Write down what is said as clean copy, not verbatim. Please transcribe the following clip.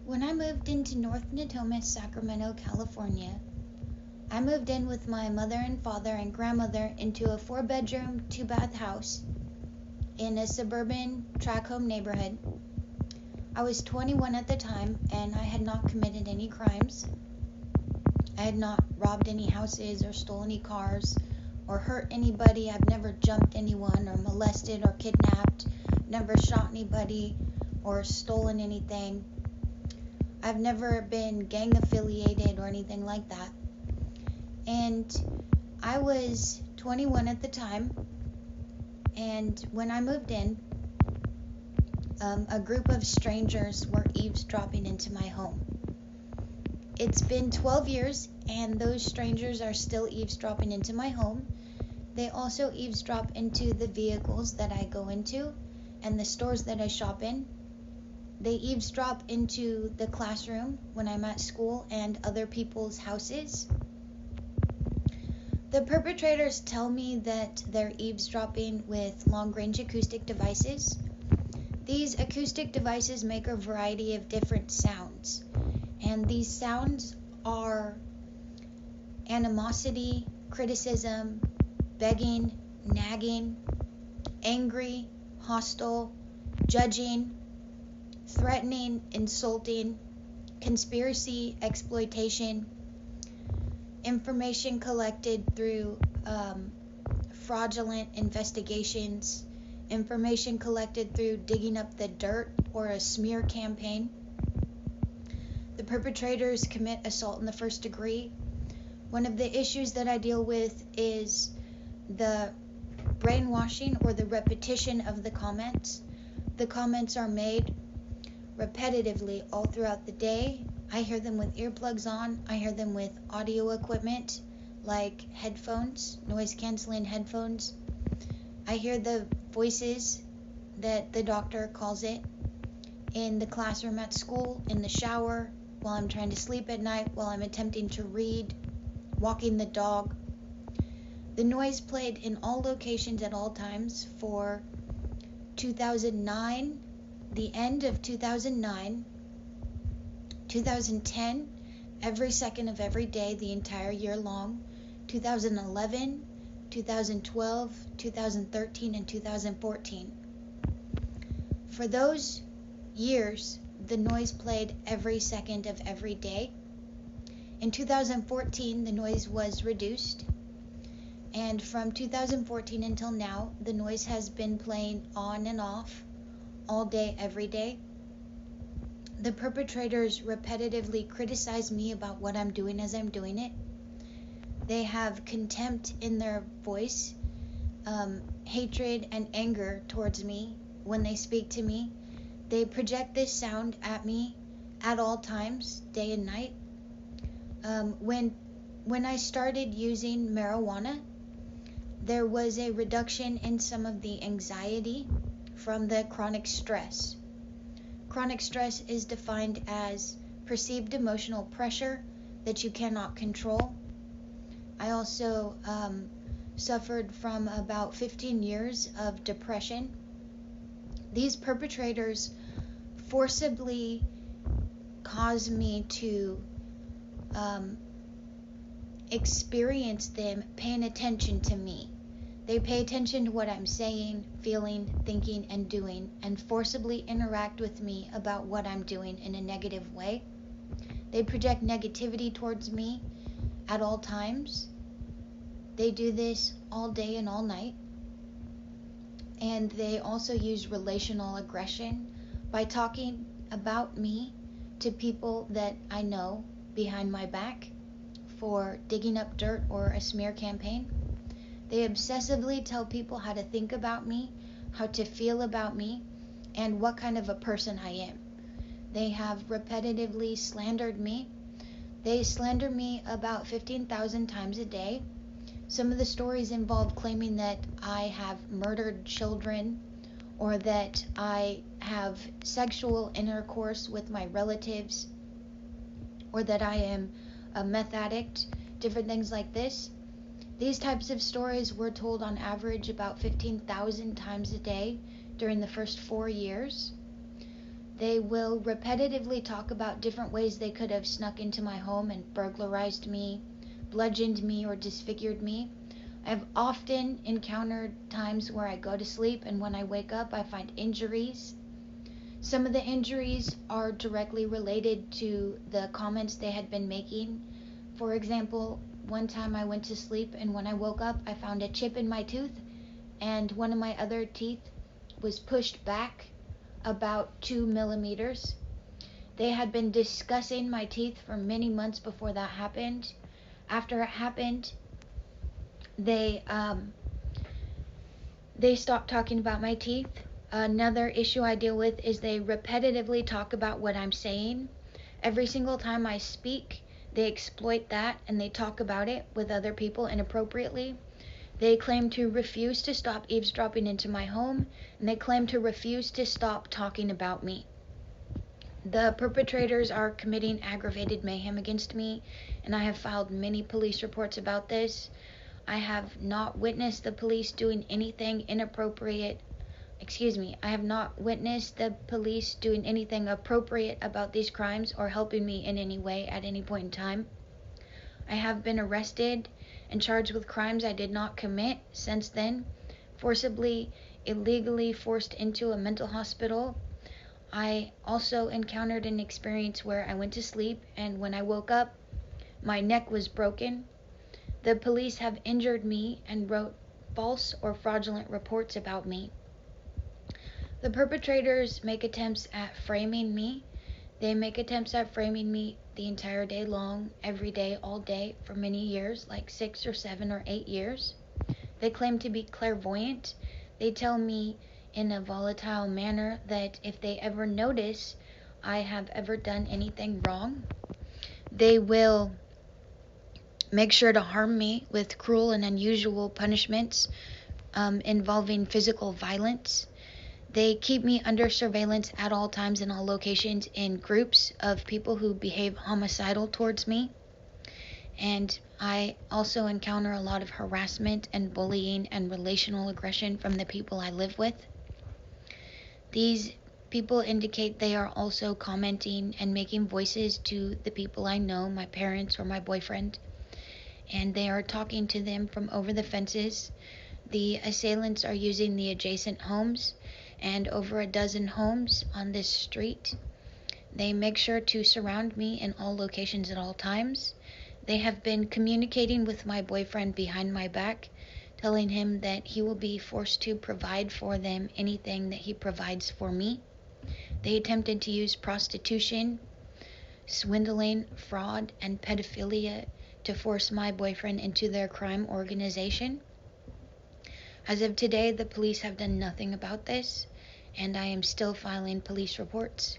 When I moved into North Natomas, Sacramento, California, I moved in with my mother and father and grandmother into a 4-bedroom, 2-bath house in a suburban tract home neighborhood. I was 21 at the time, and I had not committed any crimes. I had not robbed any houses or stole any cars or hurt anybody. I've never jumped anyone or molested or kidnapped, never shot anybody or stolen anything. I've never been gang affiliated or anything like that. And I was 21 at the time, and when I moved in, a group of strangers were eavesdropping into my home. It's been 12 years, and those strangers are still eavesdropping into my home. They also eavesdrop into the vehicles that I go into and the stores that I shop in. They eavesdrop into the classroom when I'm at school and other people's houses. The perpetrators tell me that they're eavesdropping with long-range acoustic devices. These acoustic devices make a variety of different sounds, and these sounds are animosity, criticism, begging, nagging, angry, hostile, judging, threatening, insulting, conspiracy, exploitation, information collected through fraudulent investigations, information collected through digging up the dirt or a smear campaign. The perpetrators commit assault in the first degree. One of the issues that I deal with is the brainwashing or the repetition of the comments. The comments are made repetitively all throughout the day. I hear them with earplugs on. I hear them with audio equipment like headphones, noise-canceling headphones. I hear the voices that the doctor calls it in the classroom at school, in the shower, while I'm trying to sleep at night, while I'm attempting to read, walking the dog. The noise played in all locations at all times for 2009, the end of 2009, 2010, every second of every day, the entire year long, 2011, 2012, 2013, and 2014. For those years, the noise played every second of every day. In 2014, the noise was reduced, and from 2014 until now, the noise has been playing on and off all day, every day. The perpetrators repetitively criticize me about what I'm doing as I'm doing it. They have contempt in their voice, hatred and anger towards me when they speak to me. They project this sound at me at all times, day and night. When I started using marijuana, there was a reduction in some of the anxiety from the chronic stress. Chronic stress is defined as perceived emotional pressure that you cannot control. I also suffered from about 15 years of depression. These perpetrators forcibly cause me to experience them paying attention to me. They pay attention to what I'm saying, feeling, thinking, and doing, and forcibly interact with me about what I'm doing in a negative way. They project negativity towards me at all times. They do this all day and all night. And they also use relational aggression by talking about me to people that I know behind my back for digging up dirt or a smear campaign. They obsessively tell people how to think about me, how to feel about me, and what kind of a person I am. They have repetitively slandered me. They slander me about 15,000 times a day. Some of the stories involve claiming that I have murdered children, or that I have sexual intercourse with my relatives, or that I am a meth addict, different things like this. These types of stories were told on average about 15,000 times a day during the first 4 years. They will repetitively talk about different ways they could have snuck into my home and burglarized me, bludgeoned me, or disfigured me. I've often encountered times where I go to sleep and when I wake up I find injuries. Some of the injuries are directly related to the comments they had been making. For example, one time I went to sleep and when I woke up I found a chip in my tooth and one of my other teeth was pushed back about 2 millimeters. They had been discussing my teeth for many months before that happened. After it happened, they stopped talking about my teeth. Another issue I deal with is they repetitively talk about what I'm saying. Every single time I speak, they exploit that and they talk about it with other people inappropriately. They claim to refuse to stop eavesdropping into my home, and they claim to refuse to stop talking about me. The perpetrators are committing aggravated mayhem against me, and I have filed many police reports about this. I have not witnessed the police doing anything inappropriate. I have not witnessed the police doing anything appropriate about these crimes or helping me in any way at any point in time. I have been arrested and charged with crimes I did not commit since then, forcibly, illegally forced into a mental hospital. I also encountered an experience where I went to sleep and when I woke up, my neck was broken. The police have injured me and wrote false or fraudulent reports about me. The perpetrators make attempts at framing me. They make attempts at framing me the entire day long, every day, all day, for many years, like 6 or 7 or 8 years. They claim to be clairvoyant. They tell me in a volatile manner that if they ever notice I have ever done anything wrong, they will make sure to harm me with cruel and unusual punishments involving physical violence. They keep me under surveillance at all times in all locations in groups of people who behave homicidal towards me. And I also encounter a lot of harassment and bullying and relational aggression from the people I live with. These people indicate they are also commenting and making voices to the people I know, my parents or my boyfriend, and they are talking to them from over the fences. The assailants are using the adjacent homes and over a dozen homes on this street. They make sure to surround me in all locations at all times. They have been communicating with my boyfriend behind my back, telling him that he will be forced to provide for them anything that he provides for me. They attempted to use prostitution, swindling, fraud, and pedophilia to force my boyfriend into their crime organization. As of today, the police have done nothing about this, and I am still filing police reports.